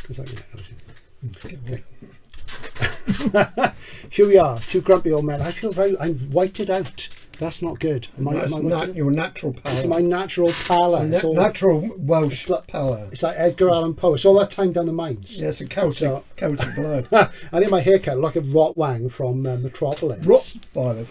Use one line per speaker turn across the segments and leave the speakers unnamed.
Is that okay. Here we are, two grumpy old men. I feel I'm whited out. That's not good.
Your natural pallor.
It's my natural pallor.
Natural Welsh pallor.
It's like Edgar Allan Poe. It's all that time down the mines.
Yes, a Celtic blood.
I need my haircut like a Rottwang from Metropolis.
Rottweiler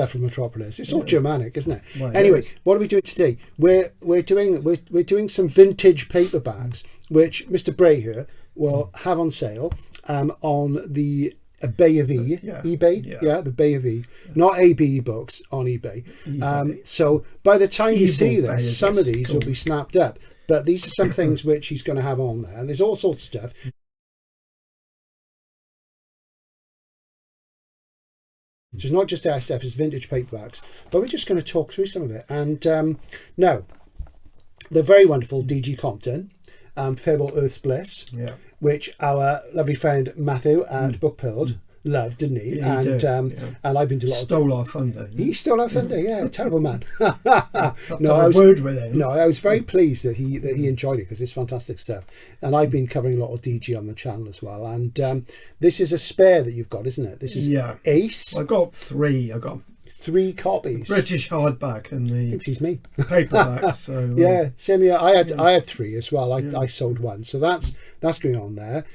from Metropolis. It's all Germanic, isn't it?
Well,
anyway,
yes.
What are we doing today? We're doing some vintage paperbacks, which Mr. Bray here will have on sale on the Bay of E, eBay, the Bay of E, not AB books on eBay. So by the time you see this, some of these will be snapped up. But these are some things which he's going to have on there, and there's all sorts of stuff. So it's not just SF, it's vintage paperbacks. But we're just going to talk through some of it. And now, the very wonderful D.G. Compton, Fable Earth's Bliss, which our lovely friend Matthew at Bookpilled loved, didn't he?
Yeah,
and I've been to a lot.
Stole our thunder.
He stole our thunder. Yeah, terrible man.
I was
very pleased that he enjoyed it because it's fantastic stuff. And I've been covering a lot of DG on the channel as well. And this is a spare that you've got, isn't it? This is Ace.
I got three. I got
3 copies.
British hardback and the
excuse me
paperback. So
yeah, same here. I had 3 as well. I sold 1, so that's going on there.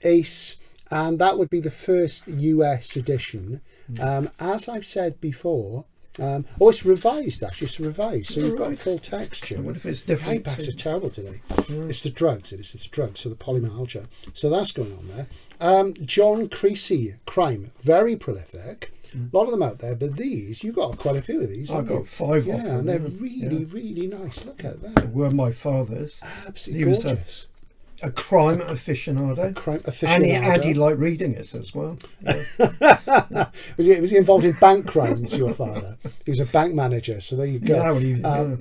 Ace, and that would be the first US edition. As I've said before, it's revised actually. It's revised, so you've got full texture.
What if it's different?
Paperbacks are terrible today. It's the drugs. It's the drugs. So the polymyalgia. So that's going on there. John Creasy, crime, very prolific. A lot of them out there, but these, you've got quite a few of these.
I've got 5 of them.
Yeah, and they're really nice. Look at that.
They were my father's.
Absolutely gorgeous.
A crime aficionado. And he liked reading it as well. Yeah.
was he involved in bank crimes, your father? He was a bank manager, so there you go.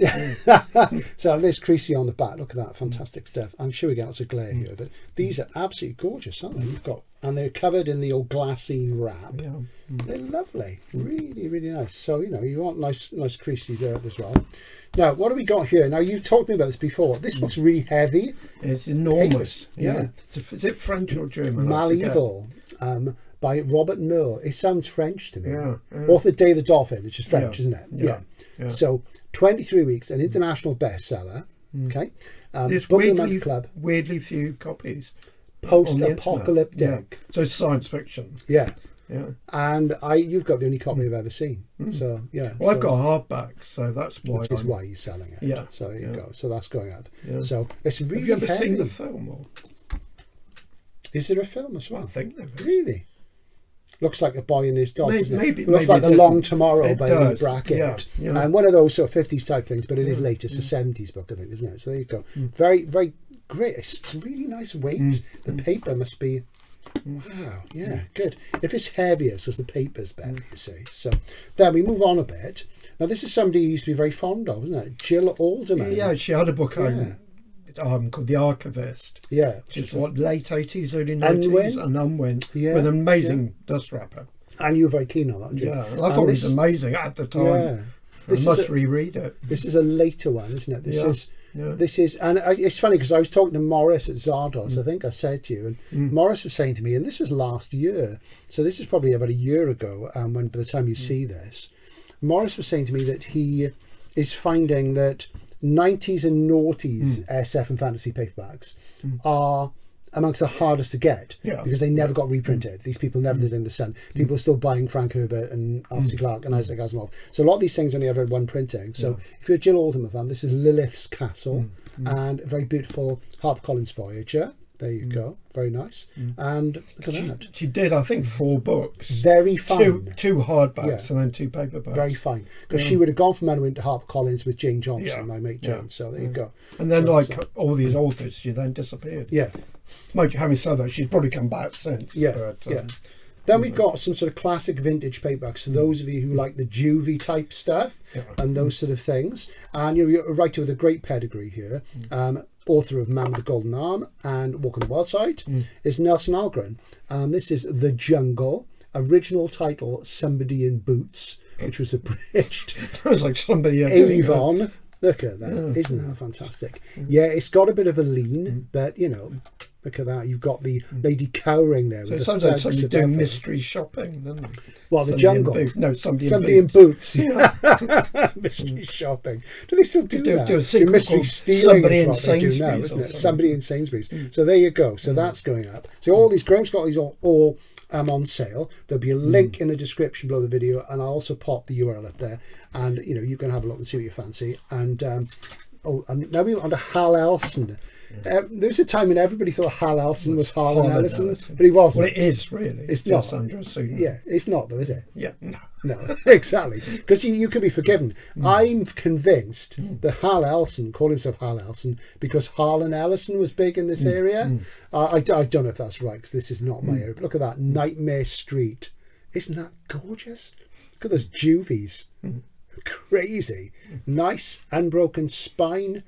So there's Creasy on the back. Look at that, fantastic stuff. I'm sure we get lots of glare here, but these are absolutely gorgeous, aren't they? You've got, and they're covered in the old glassine wrap. Yeah. They're lovely, really nice. So you want nice Creasy there as well. Now, what have we got here? Now, you talked to me about this before. This looks really heavy.
It's enormous. Yeah. Is it French or German?
Malleable, by Robert Merle. It sounds French to me. Yeah. Author Day the Dolphin, which is French, isn't it? Yeah. So, 23 weeks, an international bestseller. Okay.
There's weirdly few copies.
Post-apocalyptic.
So it's science fiction.
Yeah. And you've got the only copy I've ever seen. So
Well, I've got a hardback, so that's why.
Which is why you're selling it. Yeah. So there you go. So that's going up. Yeah. So it's really.
Have you ever
heavy.
seen the film? Or?
Is there a film as well?
I think there is.
Really. Looks like A Boy and His Dog.
Maybe
it looks like The Long Tomorrow by Lee Brackett.
Yeah.
And one of those sort of 50s type things, but it is later. It's a 70s book, I think, isn't it? So there you go. Very great. It's really nice weight. The paper must be. Wow, yeah, good. If it's heavier, so the paper's better, you see. So then we move on a bit. Now, this is somebody you used to be very fond of, isn't it? Jill Alderman.
Yeah, she had a book called The Archivist.
Yeah.
Which is late 80s, early 90s. And Unwin. Yeah. With an amazing dust wrapper.
And you were very keen on that, weren't you?
Yeah, I thought it was amazing at the time. I must reread it.
This is a later one, isn't it? This is, and it's funny because I was talking to Morris at Zardos, I think I said to you, and Morris was saying to me, and this was last year, so this is probably about a year ago, when by the time you see this, Morris was saying to me that he is finding that 90s and noughties SF and fantasy paperbacks are amongst the hardest to get because they never got reprinted. These people never did in the Sun. People are still buying Frank Herbert and Arthur C. Clarke and Isaac Asimov. So a lot of these things only ever had one printing. So if you're a Jill Alderman fan, this is Lilith's Castle and a very beautiful HarperCollins Voyager. There you go. Very nice. And look at that.
She did, I think, 4 books.
Very fine.
Two hardbacks and then 2 paperbacks.
Very fine. Because she would have gone from Unwin to HarperCollins with Jane Johnson, my mate Jane. So there you go.
And then, all these authors, she then disappeared.
Yeah.
Having said that, she's probably come back since.
Yeah. Then we've got some sort of classic vintage paperbacks. So those of you who like the juvie type stuff and those sort of things. And you're a writer with a great pedigree here. Author of Man with the Golden Arm and Walk on the Wild Side is Nelson Algren. This is The Jungle. Original title, Somebody in Boots, which was abridged.
Sounds like somebody
Avon Look at that. Isn't that fantastic? Yeah, it's got a bit of a lean, but look at that. You've got the lady cowering there.
So it sounds like somebody doing mystery shopping, doesn't it?
Well, the jungle.
No, somebody
in boots. Mystery shopping. Do they still do that?
Do a secret
mystery stealing.
Somebody in
Sainsbury's
now,
isn't it? Somebody in Sainsbury's. So there you go. So that's going up. So all these, Graham's got these all on sale. There'll be a link in the description below the video, and I'll also pop the URL up there, and you can have a look and see what you fancy. And and now we're on to Hal Elson. There was a time when everybody thought Hal Elson was Harlan Ellison, but he wasn't.
Well, it is really.
It's
just
not.
under a pseudonym.
Yeah, it's not though, is it?
Yeah.
No, exactly. Because you can be forgiven. I'm convinced that Hal Elson called himself Hal Elson because Harlan Ellison was big in this area. I don't know if that's right, because this is not my area. But look at that Nightmare Street. Isn't that gorgeous? Look at those juvies. Crazy. Nice unbroken spine.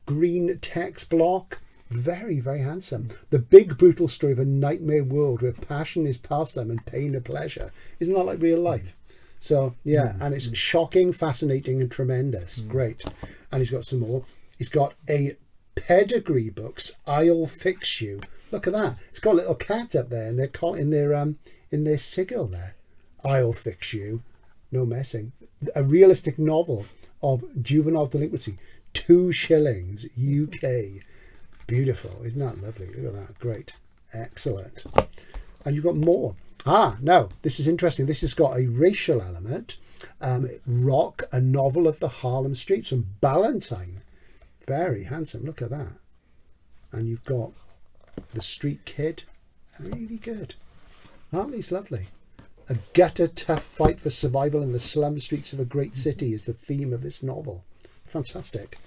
Green text block. Very, very handsome. The big brutal story of a nightmare world where passion is pastime and pain a pleasure. Isn't that like real life? So yeah, and it's shocking, fascinating and tremendous. Great. And he's got some more. He's got a pedigree books, I'll Fix You. Look at that. It's got a little cat up there in their sigil there. I'll Fix You. No messing. A realistic novel of juvenile delinquency. 2 shillings UK. Beautiful. Isn't that lovely? Look at that. Great. Excellent. And you've got more. Now, this is interesting. This has got a racial element. Rock, a novel of the Harlem Streets from Ballantine. Very handsome. Look at that. And you've got The Street Kid. Really good. Aren't these lovely? A gutter tough fight for survival in the slum streets of a great city is the theme of this novel. Fantastic.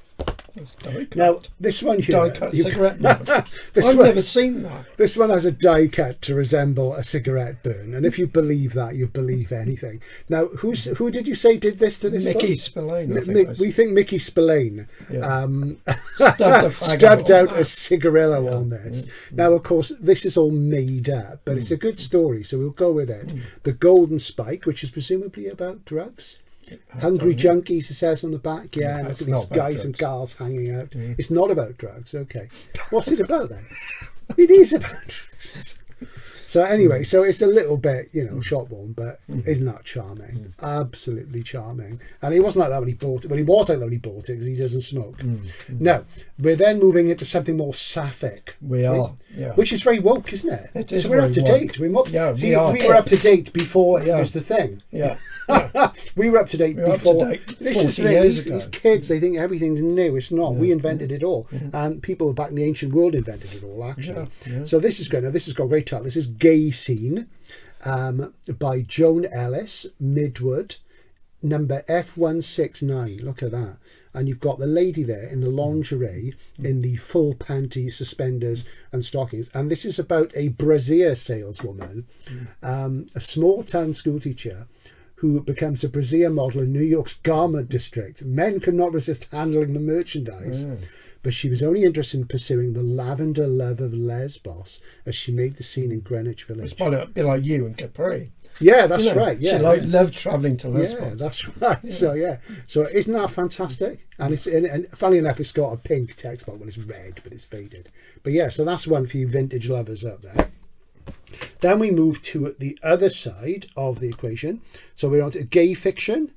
Now this one here,
cigarette burn. I've never seen that.
This one has a die cut to resemble a cigarette burn, and if you believe that, you believe anything. Now, who did you say did this to this?
Mickey Spillane.
We think Mickey Spillane
stubbed
out a cigarillo on this. Now, of course, this is all made up, but it's a good story, so we'll go with it. The Golden Spike, which is presumably about drugs. Hungry junkies, it says on the back. Yeah, look at these guys and gals hanging out. It's not about drugs. Okay, what's it about then? It is about drugs. So anyway, so it's a little bit, shot worn, but isn't that charming? Absolutely charming. And he wasn't like that when he bought it. Well, he was like that when he bought it because he doesn't smoke. Now, we're then moving into something more sapphic.
We are,
which is very woke, isn't it?
It is.
So we're up to date. We were up to date before it was the thing.
Yeah.
We were up to date before.
This is the thing.
These kids, they think everything's new. It's not. We invented it all, and people back in the ancient world invented it all. Actually, so this is great. Now this has got a great title. This is Gay Scene, by Joan Ellis, Midwood, number F169. Look at that. And you've got the lady there in the lingerie, in the full panty, suspenders and stockings. And this is about a brassiere saleswoman, a small town school teacher who becomes a brassiere model in New York's garment district. Men could not resist handling the merchandise. But she was only interested in pursuing the lavender love of Lesbos as she made the scene in Greenwich Village.
It's probably a bit like you and Capri.
Yeah, that's right. Yeah,
she loved travelling to Lesbos.
Yeah, that's right. Yeah. So isn't that fantastic? And and funny enough, it's got a pink text box. Well, it's red, but it's faded. But yeah, so that's one for you vintage lovers up there. Then we move to the other side of the equation. So we're on to gay fiction.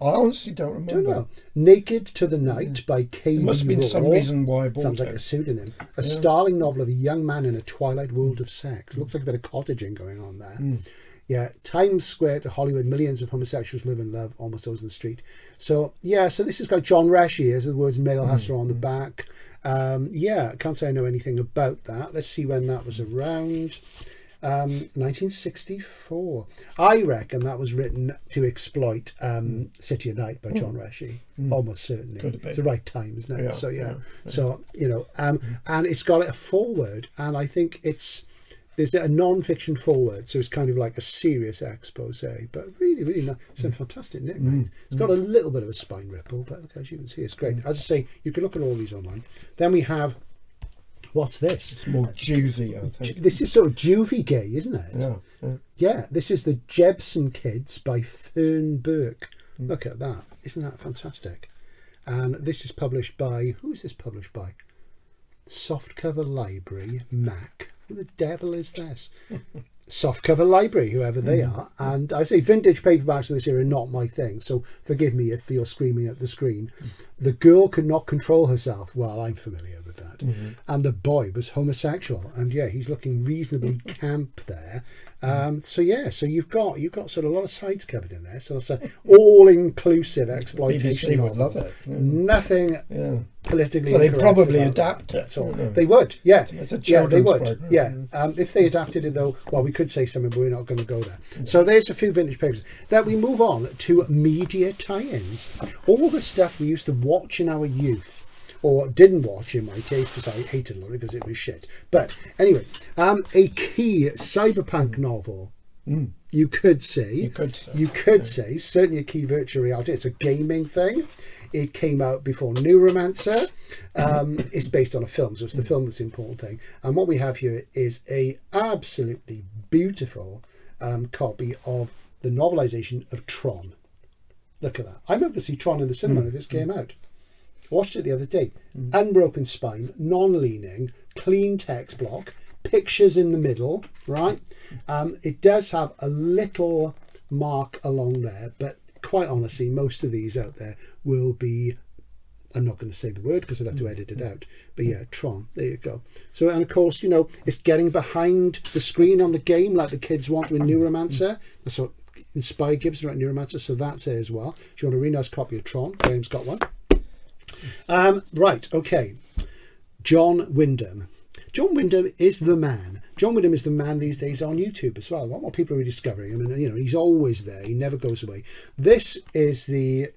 I honestly don't remember.
Don't know. Naked to the Night by K.
There must have been some reason why I bought it.
Sounds like a pseudonym. A startling novel of a young man in a twilight world of sex. Looks like a bit of cottaging going on there. Yeah, Times Square to Hollywood, millions of homosexuals live and love, almost always in the street. So, yeah, so this has got John Reshi, as the words male hustler on the back. Yeah, can't say I know anything about that. Let's see when that was around. 1964. I reckon that was written to exploit City at Night by John Reshi. Almost certainly. It's the right time, isn't it? So so and it's got a foreword, and I think there's a non-fiction foreword, so it's kind of like a serious expose, but really, really nice. It's a fantastic nick, mate. It's got a little bit of a spine ripple, but as you can see, it's great. As I say, you can look at all these online. Then we have, what's this?
It's more juvie, I think.
This is sort of juvie gay, isn't it? Yeah, this is the Jebsen Kids by Fern Burke. Look at that. Isn't that fantastic? and this is published by, who is this published by? Softcover Library, Mac. Who the devil is this? Softcover Library, whoever they are. And I say vintage paperbacks of this era are not my thing, so forgive me if you're screaming at the screen. The girl could not control herself. Well, I'm familiar with that. And the boy was homosexual, and yeah, he's looking reasonably camp there. So you've got sort of a lot of sides covered in there. So it's an all-inclusive exploitation.
BBC would love it.
Nothing politically.
So they probably adapt it.
They would, yeah.
It's a children's program.
Yeah. If they adapted it, though, well, we could say something, but we're not going to go there. So there's a few vintage papers. Then we move on to media tie-ins. All the stuff we used to watch in our youth, or didn't watch in my case, because I hated a lot because it was shit. But anyway, a key cyberpunk novel. You could say, certainly a key virtual reality. It's a gaming thing. It came out before Neuromancer. It's based on a film, so it's the film that's the important thing. And what we have here is a absolutely beautiful copy of the novelization of Tron. Look at that. I remember to see Tron in the cinema when this came out. Watched it the other day. Unbroken spine, non-leaning, clean text block, pictures in the middle, right? It does have a little mark along there, but quite honestly, most of these out there will be, I'm not going to say the word because I'd have to edit it out, but yeah, Tron, there you go. So, and of course, it's getting behind the screen on the game like the kids want with Neuromancer. That's what inspired Gibson wrote Neuromancer, so that's it as well. If you want a really nice copy of Tron, Graham's got one. Right, okay. John Wyndham. John Wyndham is the man. John Wyndham is the man these days on YouTube as well. A lot more people are rediscovering him, and he's always there. He never goes away. This is the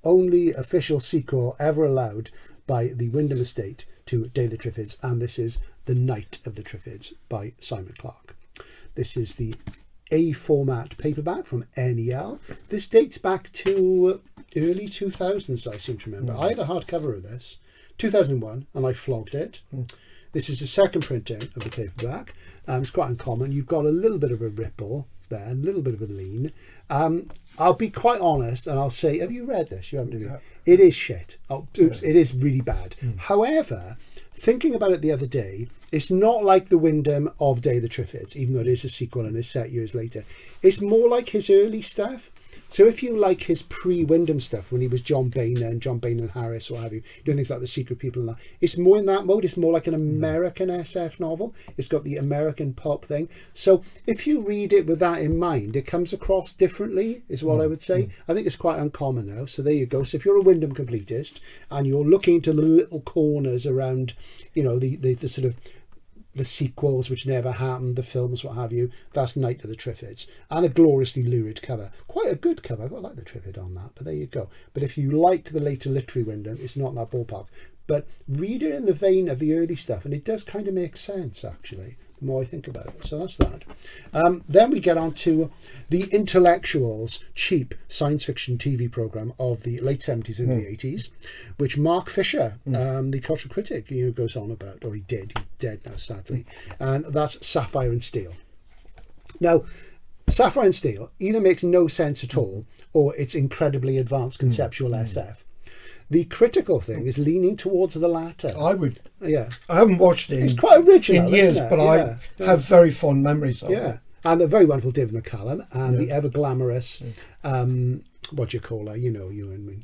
only official sequel ever allowed by the Wyndham estate to Day of the Triffids, and this is The Night of the Triffids by Simon Clarke. This is the A format paperback from NEL. This dates back to early 2000s, I seem to remember. I had a hardcover of this, 2001, and I flogged it. This is the second printing of the paperback. It's quite uncommon. You've got a little bit of a ripple there, a little bit of a lean. I'll be quite honest, and I'll say, have you read this? You haven't, have you? Yeah. It is shit. Oh, oops, it is really bad. However, thinking about it the other day, it's not like the Wyndham of Day of the Triffids, even though it is a sequel and is set years later. It's more like his early stuff. So if you like his pre-Wyndham stuff, when he was John Boehner and Harris, or have you, doing things like The Secret People and that, it's more in that mode. It's more like an American SF novel. It's got the American pulp thing. So if you read it with that in mind, it comes across differently, is what I would say. I think it's quite uncommon now. So there you go. So if you're a Wyndham completist and you're looking into the little corners around, the sort of the sequels which never happened, the films, what have you, that's Night of the Triffids. And a gloriously lurid cover. Quite a good cover. I quite like the Triffid on that, but there you go. But if you liked the later literary Wyndham, it's not in that ballpark. But read it in the vein of the early stuff, and it does kind of make sense, actually, the more I think about it. So that's that. Then we get on to the Intellectuals cheap science fiction TV programme of the late 70s and the 80s, which Mark Fisher, the cultural critic, goes on about, or he did, he's dead now, sadly, and that's Sapphire and Steel. Now, Sapphire and Steel either makes no sense at all, or it's incredibly advanced conceptual SF. The critical thing is leaning towards the latter. I haven't watched it. It's quite original in years, but I have very fond memories of it. And the very wonderful David McCallum and the ever glamorous, what do you call her? You and me.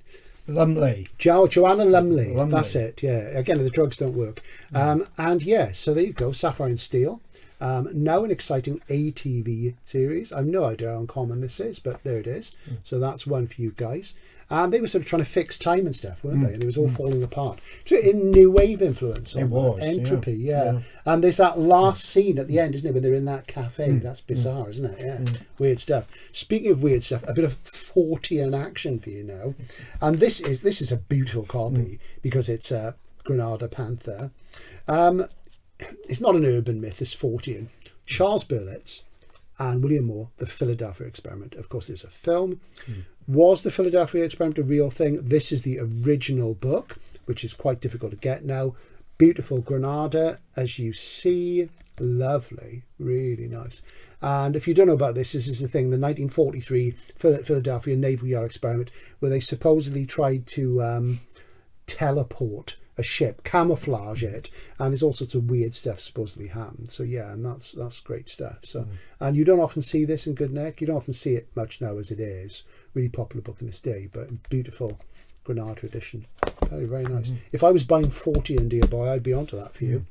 Lumley.
Joanna Lumley. That's it. Yeah. Again, the drugs don't work. So there you go. Sapphire and Steel. Now an exciting ATV series. I've no idea how uncommon this is, but there it is. So that's one for you guys. And they were sort of trying to fix time and stuff, weren't they? And it was all falling apart. So in new wave influence. It was. Entropy, yeah. And there's that last scene at the end, isn't it, when they're in that cafe. That's bizarre, isn't it? Yeah. Weird stuff. Speaking of weird stuff, a bit of Fortean action for you now. And this is a beautiful copy because it's a Granada Panther. It's not an urban myth, it's Fortean. Charles Berlitz and William Moore, The Philadelphia Experiment. Of course, there's a film. Was The Philadelphia Experiment a real thing? This is the original book, which is quite difficult to get now. Beautiful Granada, as you see. Lovely, really nice. And if you don't know about this is the thing, the 1943 Philadelphia Naval Yard experiment, where they supposedly tried to teleport a ship, camouflage it, and there's all sorts of weird stuff supposedly happened. So yeah, and that's great stuff. So and you don't often see this in good nick. You don't often see it much now as it is. Really popular book in this day, but beautiful Granada edition. Very, very nice. If I was buying 40 in Dear Boy, I'd be onto that for you.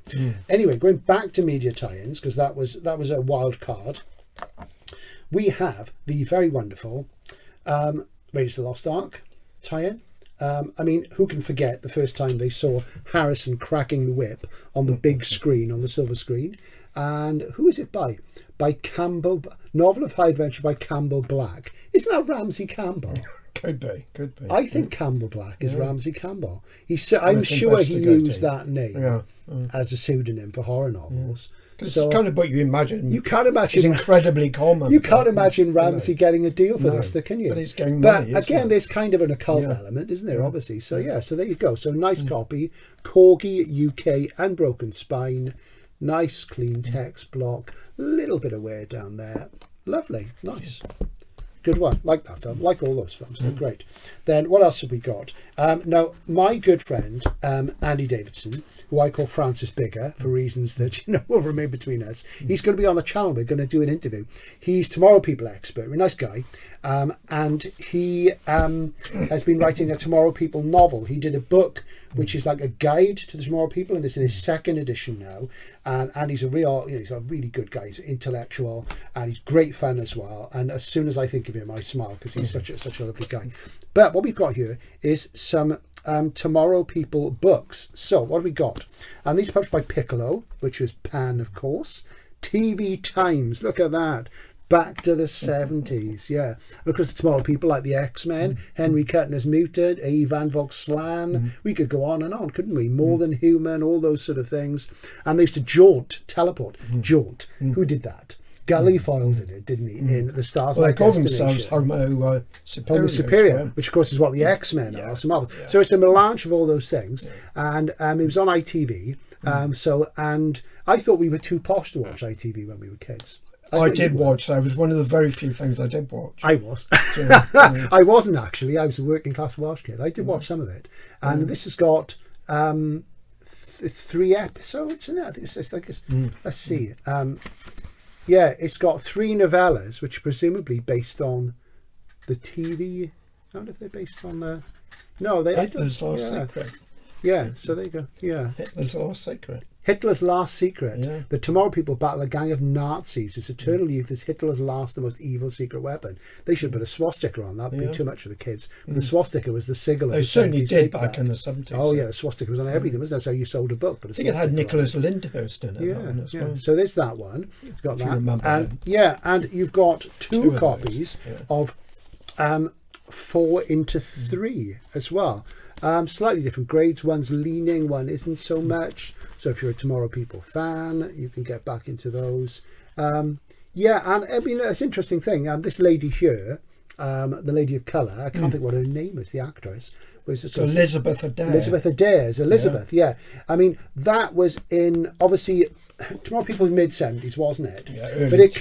Anyway, going back to media tie-ins, because that was a wild card. We have the very wonderful Raiders of the Lost Ark tie-in. I mean, who can forget the first time they saw Harrison cracking the whip on the big screen, on the silver screen? And who is it by? By Campbell, novel of high adventure by Campbell Black. Isn't that Ramsey Campbell?
Could be.
I think Campbell Black is Ramsey Campbell. I'm sure he used that name as a pseudonym for horror novels.
It's kind of what you imagine.
You can't imagine.
It's incredibly common.
You can't imagine Ramsey getting a deal for this, can you?
But it's getting money.
But again, there's kind of an occult element, isn't there? Obviously. So so there you go. So nice copy, Corgi UK and Broken Spine. Nice clean text block. Little bit of wear down there. Lovely, nice. Good one. Like that film. Like all those films. They're great. Then what else have we got? Now, my good friend Andy Davidson, who I call Francis Bigger for reasons that will remain between us. He's going to be on the channel. We're going to do an interview. He's Tomorrow People expert, a nice guy, and he has been writing a Tomorrow People novel. He did a book which is like a guide to the Tomorrow People, and it's in his second edition now. And he's a real, he's a really good guy. He's intellectual and he's great fun as well. And as soon as I think of him, I smile because he's such a lovely guy. But what we've got here is some Tomorrow People books. So what have we got? And these are published by Piccolo, which was Pan, of course. TV Times, look at that. Back to the 70s, yeah. And of course, the Tomorrow People like the X-Men, Henry Kuttner's Muted, A. Van Vogt Slan. We could go on and on, couldn't we? More Than Human, all those sort of things. And they used to teleport. Jaunt. Who did that? Gullyfoyle did it, didn't he? In The Stars
Well,
by
they call
Destination.
themselves Homo Superior.
Homo Superior, which of course is what the X-Men are. So it's a melange of all those things. And it was on ITV. And I thought we were too posh to watch ITV when we were kids.
I did watch. That was one of the very few things I did watch.
I was. I wasn't actually. I was a working class Welsh kid. I did watch some of it. And this has got 3 episodes in it. I think it's like it's, let's see. It's got 3 novellas, which are presumably based on the TV. I wonder if they're based on the... No, they...
Hitler's Last Secret.
Yeah, so there you go. Yeah.
Hitler's Last Secret.
Hitler's Last Secret. The Tomorrow People battle a gang of Nazis whose eternal youth is Hitler's last and most evil secret weapon. They should put a swastika on. That'd be too much for the kids. But the swastika was the sigil of
They
the
certainly
70s
did
paperback.
back in the 70s.
Oh, yeah, the swastika was on everything, wasn't it? That's how you sold a book. But
I think it had Nicholas Lyndhurst in it.
Yeah. So there's that one. It's got that.
Remember
and and you've got two copies of 4 into 3 as well. Slightly different grades. One's leaning, one isn't so much. So if you're a Tomorrow People fan, you can get back into those. And I mean, it's an interesting thing. This lady here, the lady of colour, I can't think what her name is, the actress.
So Elizabeth Adair.
Elizabeth Adair, Elizabeth. I mean, that was in, obviously, Tomorrow People in mid-70s, wasn't it?
Yeah,
but it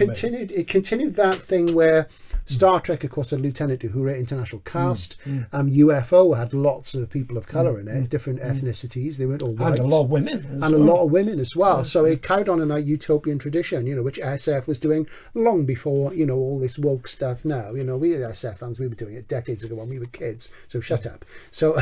continued that thing where Star Trek, of course, had Lieutenant Uhura international cast. UFO had lots of people of colour in it, different ethnicities. They weren't all white.
And a lot of women.
A lot of women as well. So it carried on in that utopian tradition, which SF was doing long before, all this woke stuff now. We SF fans, we were doing it decades ago when we were kids. So shut up. So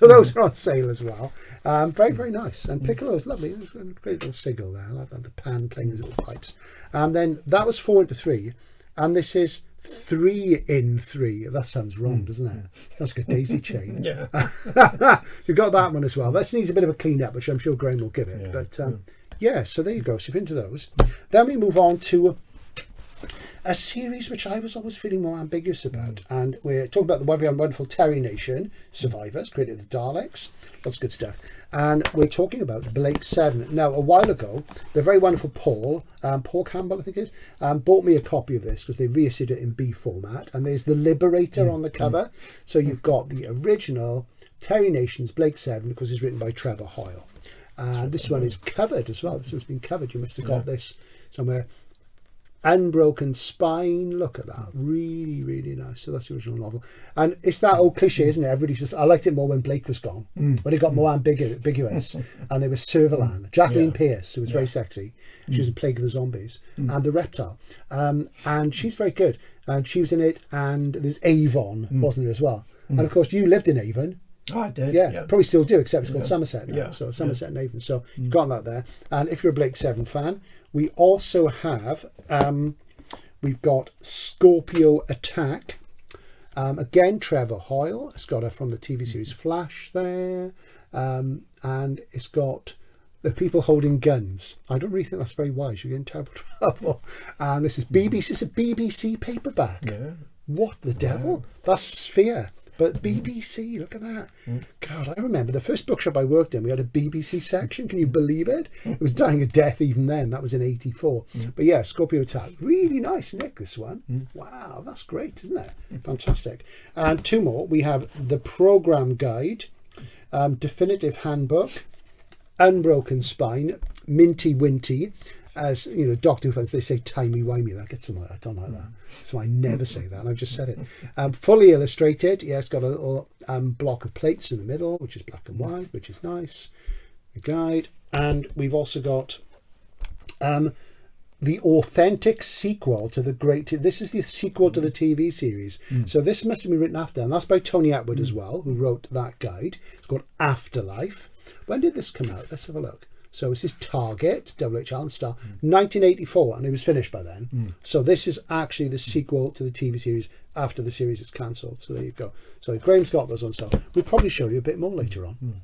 those are on sale as well. Very, very nice. And Piccolo is lovely. There's a great little sigil there. I like that, the pan playing his little pipes. And then that was 4 into 3. And this is 3 in 3. That sounds wrong, doesn't it? Sounds like a daisy chain.
Yeah.
You've got that one as well. That needs a bit of a clean up, which I'm sure Graham will give it. But so there you go. So you're into those. Then we move on to a series which I was always feeling more ambiguous about. And we're talking about the very wonderful Terry Nation, Survivors, created the Daleks. Lots of good stuff. And we're talking about Blake 7. Now, a while ago, the very wonderful Paul Campbell, I think it is, bought me a copy of this because they reissued it in B format. And there's the Liberator on the cover. So you've got the original Terry Nation's Blake 7, because it's written by Trevor Hoyle. And this one is covered as well. This one's been covered. You must have got this somewhere. Unbroken Spine. Look at that. Really, really nice. So that's the original novel. And it's that old cliche, isn't it? Everybody says, I liked it more when Blake was gone. When it got more ambiguous. And there was Servalan. Jacqueline Pearce, who was very sexy. She was in Plague of the Zombies. And The Reptile. And she's very good. And she was in it. And there's Avon, wasn't there, as well? And of course, you lived in Avon.
Oh, I did.
Yeah, probably still do, except it's called Somerset now. So Somerset and Avon. So you've got that there. And if you're a Blake Seven fan, we also have, we've got Scorpio Attack. Again, Trevor Hoyle. It's got her from the TV series Flash there. And it's got The People Holding Guns. I don't really think that's very wise. You're getting terrible trouble. And this is BBC. It's a BBC paperback. Yeah. What the devil? That's Sphere. But BBC, look at that. God, I remember the first bookshop I worked in, we had a BBC section. Can you believe it? It was dying a death even then. That was in 84. But yeah, Scorpio Attack. Really nice, Nick, this one. Wow, that's great, isn't it? Fantastic. And two more. We have The Program Guide, Definitive Handbook, Unbroken Spine, Minty Winty. As you know, Doctor Who fans, they say timey-wimey. That gets somewhere. I don't like that. So I never say that. I've just said it. Fully illustrated. Yeah, it's got a little block of plates in the middle, which is black and white, which is nice. The guide. And we've also got the authentic sequel to the great... This is the sequel to the TV series. So this must have been written after. And that's by Tony Atwood as well, who wrote that guide. It's called Afterlife. When did this come out? Let's have a look. So this is Target, W.H. Allen Star, 1984, and it was finished by then. So this is actually the sequel to the TV series after the series is cancelled. So there you go. So Graham's got those on sale. We'll probably show you a bit more later on.